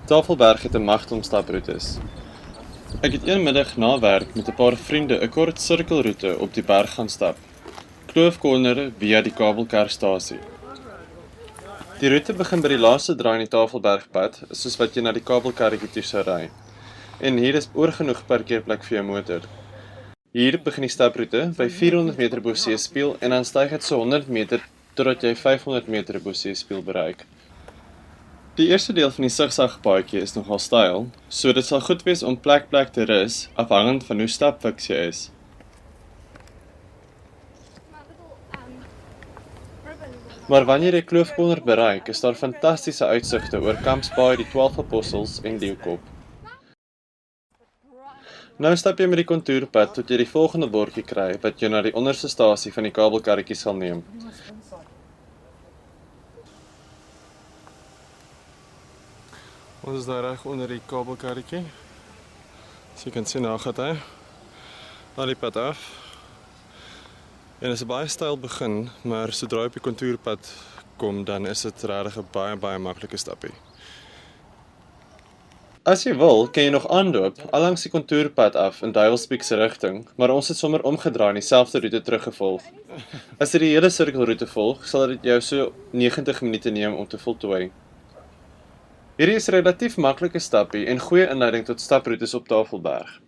Tafelberg het 'n magdom staproetes. Ek het een middag na werk met 'n paar vriende 'n kort sirkelroete op die berg gaan stap. Kloofkornere via die kabelkarstasie. Die roete begin by die laaste draai in die Tafelbergpad, soos wat jy na die kabelkarretjie toe sou ry. En hier is oorgenoeg parkeerplek vir jou motor. Hier begin die staproete by 400 meter bo seespieël en dan styg dit so 100 meter totdat jy 500 meter bo seespieël bereik. Die eerste deel van die sigzagpaadjie is nogal styl, so dit sal goed wees om plek te rus, afhangend van hoe stapfiks jy is. Maar wanneer jy Kloofkorner bereik, is daar fantastiese uitsigte oor Kampsbaai, die 12 Apostels en Leeukop. Nou stap jy met die kontourpad tot jy die volgende bordjie kry, wat jou na die onderste stasie van die kabelkarretjie sal neem. Ons is daar reg onder die kabelkarretjie. So jy kan sien, daar gaan hy. Al die pad af. En dit is 'n baie styl begin, maar sodra jy op die kontourpad kom, dan is dit regtig 'n baie maklike stappie. As jy wil, kan jy nog aanloop, allangs die kontourpad af in Duiwelsbeek se rigting, maar ons het sommer omgedraai en dieselfde roete teruggevolg. As jy die hele sirkelroete volg, sal dit jou so 90 minute neem om te voltooi. Hierdie is 'n relatief maklike stappie en goeie inleiding tot staproetes op Tafelberg.